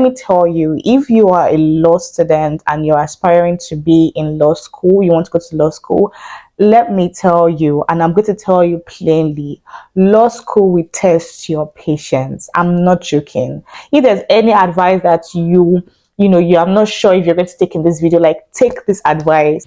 Let me tell you, if you are a law student and you're aspiring to be in law school, you want to go to law school, let me tell you, and I'm going to tell you plainly, law school will test your patience. I'm not joking. If there's any advice that I'm not sure if you're going to take in this video, like, take this advice.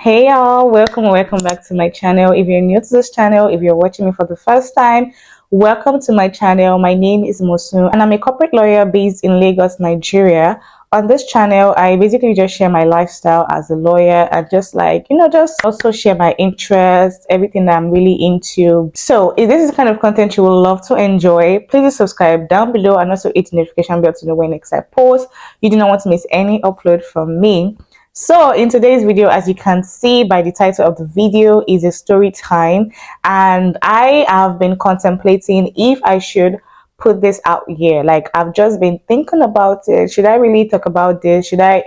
Hey y'all, welcome back to my channel. If you're new to this channel, if you're watching me for the first time, welcome to my channel. My name is Mosun and I'm a corporate lawyer based in Lagos, Nigeria. On this channel, I basically just share my lifestyle as a lawyer and just also share my interests, everything that I'm really into. So if this is the kind of content you will love to enjoy, please subscribe down below and also hit the notification bell to know when next I post. You do not want to miss any upload from me. So in today's video, as you can see by the title of the video, is a story time, and I have been contemplating if I should put this out here. Like, I've just been thinking about it. Should I really talk about this? Should I,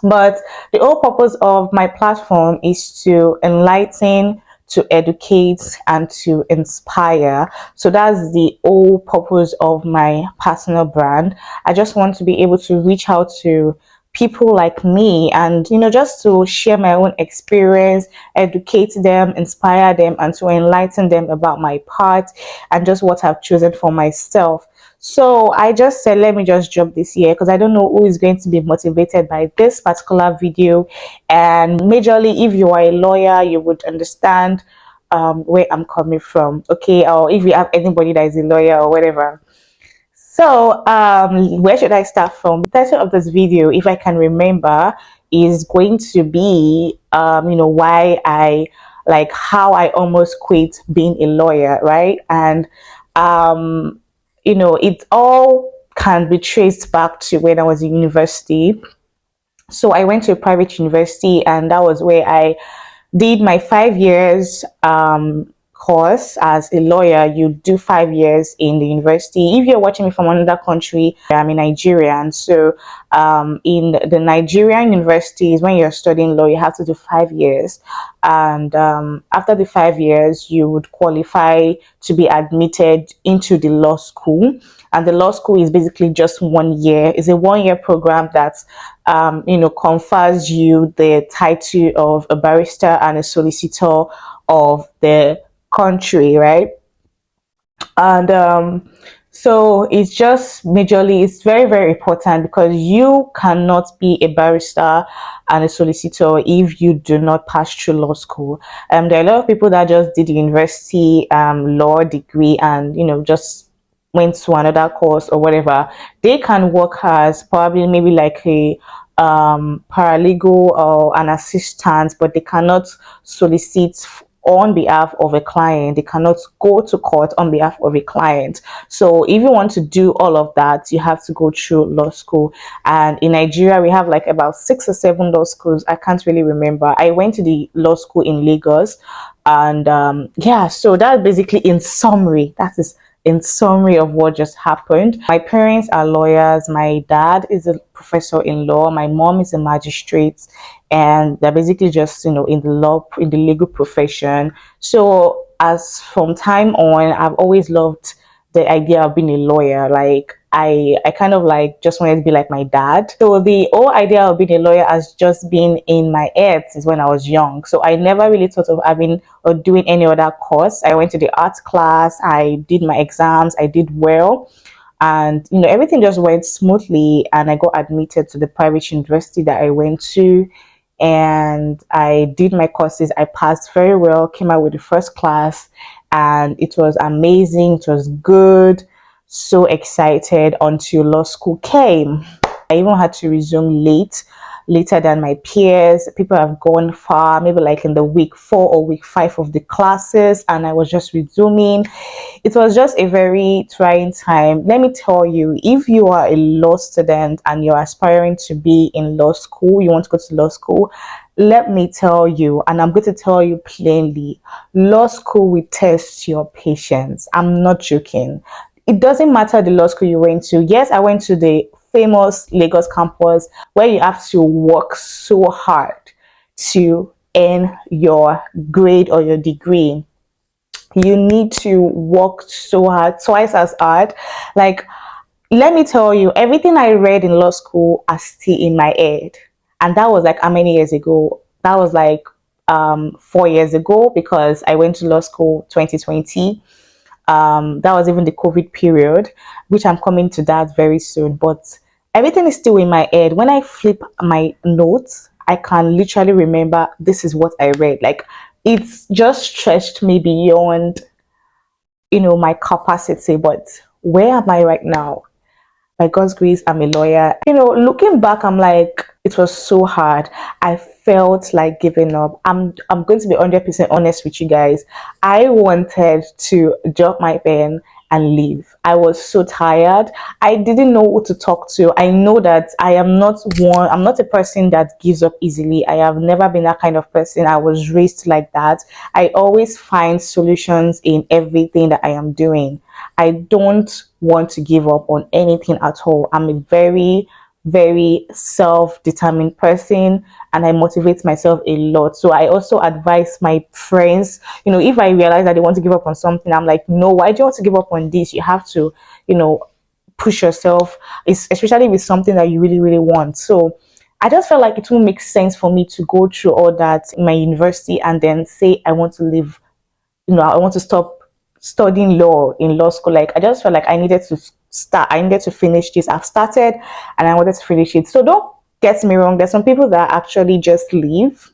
but the whole purpose of my platform is to enlighten, to educate, and to inspire. So that's the whole purpose of my personal brand. I just want to be able to reach out to people like me and just to share my own experience, educate them, inspire them, and to enlighten them about my part and just what I've chosen for myself. So I just said, let me just drop this here because I don't know who is going to be motivated by this particular video. And majorly, if you are a lawyer, you would understand where I'm coming from, okay? Or if you have anybody that is a lawyer or whatever. So where should I start from? The title of this video, if I can remember, is going to be why I how I almost quit being a lawyer, right? And it all can be traced back to when I was in university. So I went to a private university, and that was where I did my 5 years course as a lawyer. You do 5 years in the university. If you're watching me from another country, I'm a Nigerian. So in the Nigerian universities, when you're studying law, you have to do 5 years. And after the 5 years, you would qualify to be admitted into the law school. And the law school is basically just 1 year. It's a 1 year program that confers you the title of a barrister and a solicitor of the country, right? And so it's just majorly, it's very, very important because you cannot be a barrister and a solicitor if you do not pass through law school. There are a lot of people that just did the university law degree and just went to another course or whatever. They can work as probably maybe like a paralegal or an assistant, but they cannot solicit on behalf of a client. They cannot go to court on behalf of a client. So if you want to do all of that, you have to go through law school. And in Nigeria, we have like about 6 or 7 law schools. I can't really remember. I went to the law school in Lagos, and yeah, so that basically, in summary, of what just happened. My parents are lawyers. My dad is a professor in law. My mom is a magistrate, and they're basically just in the legal profession. So as from time on, I've always loved the idea of being a lawyer. Like, I kind of just wanted to be like my dad. So the whole idea of being a lawyer has just been in my head since when I was young. So I never really thought of having or doing any other course. I went to the art class, I did my exams, I did well, and everything just went smoothly, and I got admitted to the private university that I went to, and I did my courses. I passed very well, came out with the first class, and it was amazing. It was good. So excited until law school came. I even had to resume later than my peers. People have gone far, maybe like in the week 4 or week 5 of the classes, and I was just resuming. It was just a very trying time. Let me tell you, if you are a law student and you're aspiring to be in law school, you want to go to law school, let me tell you, and I'm going to tell you plainly, law school will test your patience. I'm not joking. It doesn't matter the law school you went to. Yes, I went to the famous Lagos campus where you have to work so hard to earn your grade or your degree. You need to work so hard, twice as hard. Like, let me tell you, everything I read in law school are still in my head. And that was like how many years ago? That was like 4 years ago, because I went to law school 2020. That was even the COVID period, which I'm coming to that very soon. But everything is still in my head. When I flip my notes, I can literally remember this is what I read. Like, it's just stretched me beyond, my capacity. But where am I right now? By God's grace, I'm a lawyer. Looking back, I'm like, it was so hard. I felt like giving up. I'm going to be 100% honest with you guys. I wanted to drop my pen and leave. I was so tired. I didn't know who to talk to. I know that I'm not a person that gives up easily. I have never been that kind of person. I was raised like that. I always find solutions in everything that I am doing. I don't want to give up on anything at all. I'm a very, very self-determined person, and I motivate myself a lot. So I also advise my friends, if I realize that they want to give up on something, I'm like, no, why do you want to give up on this? You have to, push yourself, especially with something that you really, really want. So I just felt like it won't make sense for me to go through all that in my university and then say I want to leave, I want to stop studying law in law school. Like, I just felt like I needed to finish this. I've started and I wanted to finish it. So don't get me wrong, there's some people that actually just leave,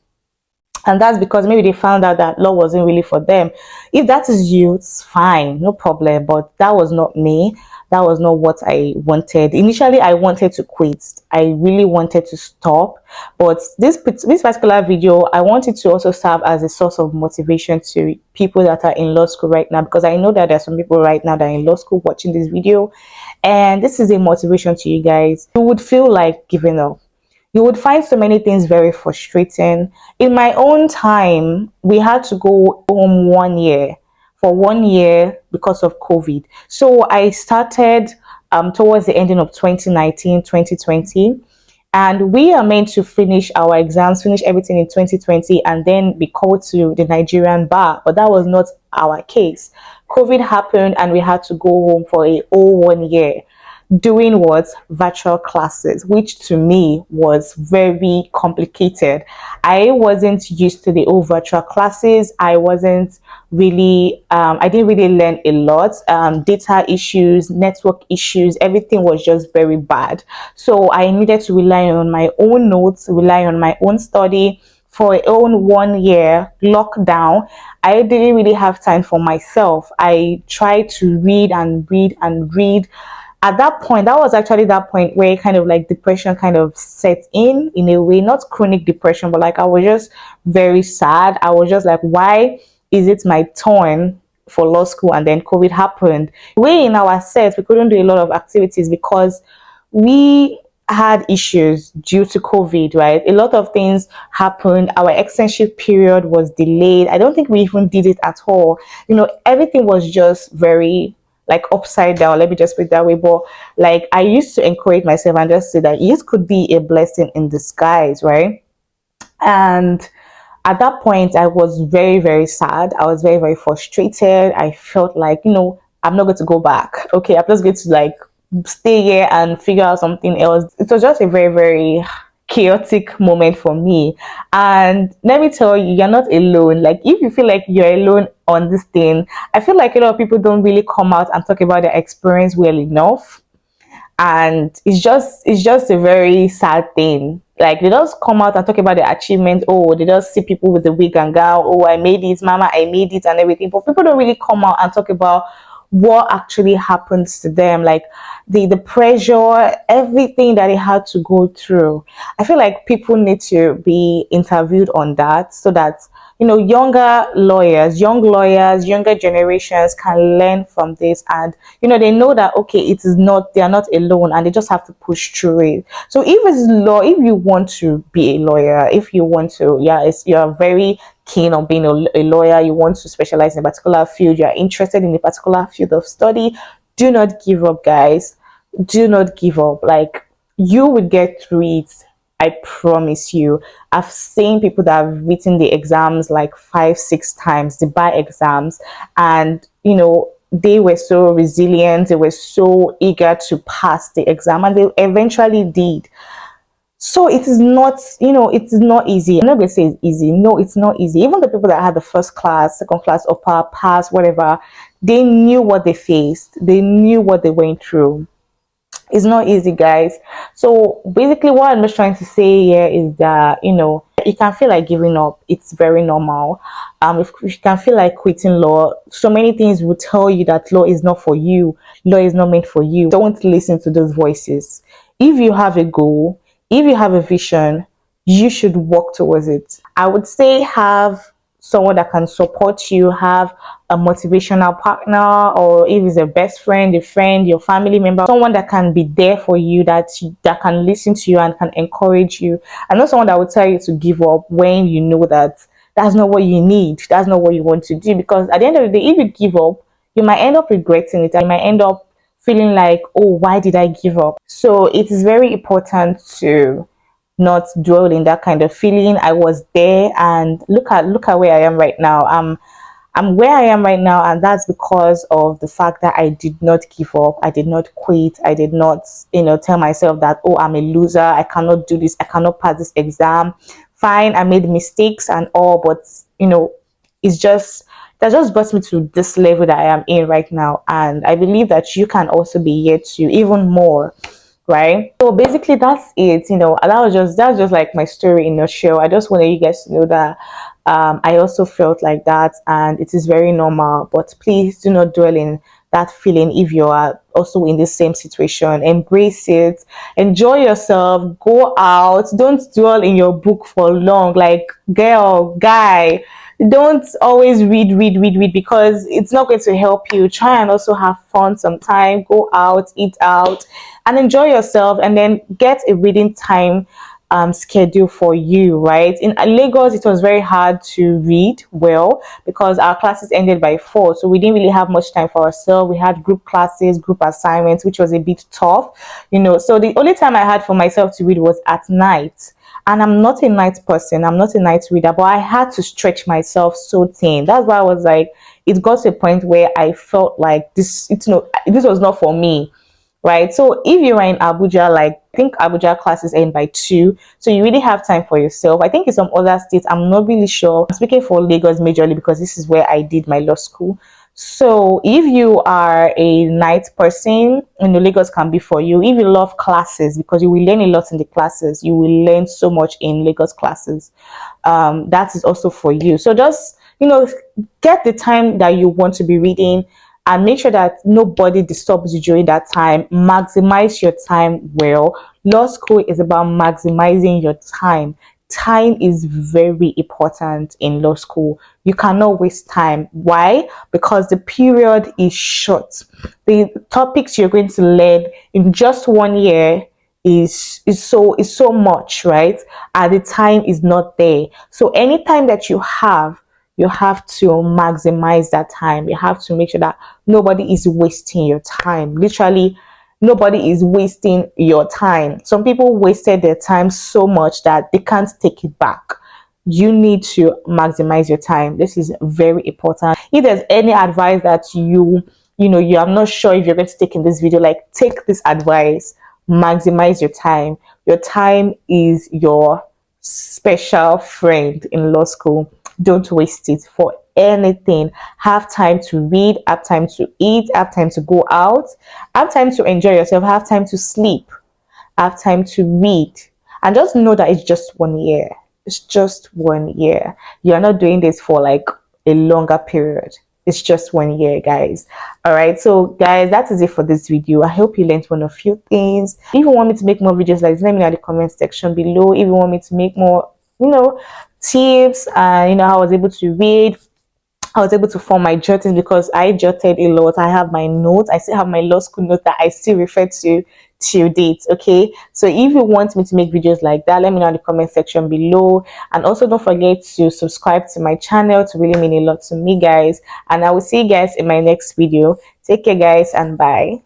and that's because maybe they found out that law wasn't really for them. If that is you, it's fine, no problem, but that was not me. That was not what I wanted. Initially, I wanted to quit. I really wanted to stop, but this particular video, I wanted to also serve as a source of motivation to people that are in law school right now, because I know that there's some people right now that are in law school watching this video, and this is a motivation to you guys. You would feel like giving up. You would find so many things very frustrating. In my own time, we had to go home 1 year, for 1 year, because of COVID. So I started towards the ending of 2019, 2020. And we are meant to finish our exams, finish everything in 2020, and then be called to the Nigerian bar. But that was not our case. COVID happened and we had to go home for a whole 1 year, doing what? Virtual classes, which to me was very complicated. I wasn't used to the old virtual classes. I wasn't really, I didn't really learn a lot. Data issues, network issues, everything was just very bad. So I needed to rely on my own notes, rely on my own study. For a own 1 year lockdown, I didn't really have time for myself. I tried to read and read and read. At that point, that was actually that point where kind of like depression kind of set in a way, not chronic depression, but like I was just very sad. I was just like, why is it my turn for law school? And then COVID happened. We in our set, we couldn't do a lot of activities because we had issues due to COVID, right? A lot of things happened. Our externship period was delayed. I don't think we even did it at all. Everything was just very like upside down, let me just put it that way. But like, I used to encourage myself and just say that it could be a blessing in disguise, right? And at that point, I was very, very sad. I was very, very frustrated. I felt like, I'm not going to go back. Okay, I'm just going to like stay here and figure out something else. It was just a very, very chaotic moment for me. And let me tell you, you're not alone. Like, if you feel like you're alone on this thing, I feel like a lot of people don't really come out and talk about their experience well enough. And it's just a very sad thing. Like, they just come out and talk about their achievements. Oh, they just see people with the wig and gown. Oh, I made it, mama, I made it, and everything. But people don't really come out and talk about what actually happens to them, like the pressure, everything that they had to go through. I feel like people need to be interviewed on that, so that younger lawyers, younger generations can learn from this, and they know that okay, it is not they are not alone, and they just have to push through it. So if you want to be a lawyer, if you want to, yeah, you're very keen on being a lawyer, you want to specialize in a particular field, you're interested in a particular field of study, do not give up, guys. Do not give up. Like, you will get through it. I promise you. I've seen people that have written the exams like 5 6 times, the bar exams, and they were so resilient, they were so eager to pass the exam, and they eventually did. So it is not easy. I'm not gonna say it's easy. No, it's not easy. Even the people that had the first class, second class, upper pass, whatever, they knew what they faced. They knew what they went through. It's not easy, guys. So basically what I'm just trying to say here is that you can feel like giving up. It's very normal. If you can feel like quitting law, so many things will tell you that law is not for you, law is not meant for you. Don't listen to those voices. If you have a goal, if you have a vision, you should work towards it. I would say have someone that can support you, have a motivational partner, or if it's a best friend, a friend, your family member, someone that can be there for you, that can listen to you and can encourage you, and not someone that will tell you to give up when you know that that's not what you need, that's not what you want to do. Because at the end of the day, if you give up, you might end up regretting it, and you might end up feeling like, oh, why did I give up? So it is very important to not dwell in that kind of feeling. I was there, and look at where I am right now. I'm where I am right now, and that's because of the fact that I did not give up. I did not quit. I did not, tell myself that, oh, I'm a loser, I cannot do this, I cannot pass this exam. Fine, I made mistakes and all, but it's just that just brought me to this level that I am in right now, and I believe that you can also be here to even more, right? So basically that's it. That's just like my story in a nutshell. I just wanted you guys to know that I also felt like that, and it is very normal. But please do not dwell in that feeling. If you are also in the same situation, embrace it, enjoy yourself, go out, don't dwell in your book for long. Like, girl, guy, don't always read because it's not going to help you. Try and also have fun sometime, go out, eat out, and enjoy yourself, and then get a reading time schedule for you, right? In Lagos, it was very hard to read well because our classes ended by 4, so we didn't really have much time for ourselves. We had group classes, group assignments, which was a bit tough, so the only time I had for myself to read was at night. And I'm not a night person, I'm not a night reader, but I had to stretch myself so thin. That's why I was like, it got to a point where I felt like this was not for me, right? So if you are in Abuja, like, I think Abuja classes end by 2, so you really have time for yourself. I think in some other states, I'm not really sure. I'm speaking for Lagos majorly because this is where I did my law school. So if you are a night person, Lagos can be for you. If you love classes, because you will learn a lot in the classes, you will learn so much in Lagos classes. That is also for you. So just get the time that you want to be reading, and make sure that nobody disturbs you during that time. Maximize your time well. Law school is about maximizing your time. Time is very important in law school. You cannot waste time. Why? Because the period is short. The topics you're going to learn in just 1 year is so much, right? And the time is not there. So anytime that you have to maximize that time. You have to make sure that nobody is wasting your time. Literally, nobody is wasting your time. Some people wasted their time so much that they can't take it back. You need to maximize your time. This is very important. If there's any advice that you are not sure if you're going to take in this video, like, take this advice. Maximize your time. Your time is your special friend in law school. Don't waste it for anything. Have time to read, have time to eat, have time to go out, have time to enjoy yourself, have time to sleep, have time to read. And just know that it's just 1 year. It's just 1 year. You're not doing this for like a longer period. It's just 1 year, guys. All right, so guys, that is it for this video. I hope you learned one or few things. If you want me to make more videos like this, let me know in the comment section below. If you want me to make more tips, and how I was able to read. I was able to form my jottings because I jotted a lot. I have my notes. I still have my law school notes that I still refer to till date. Okay. So if you want me to make videos like that, let me know in the comment section below. And also don't forget to subscribe to my channel to really mean a lot to me, guys. And I will see you guys in my next video. Take care, guys, and bye.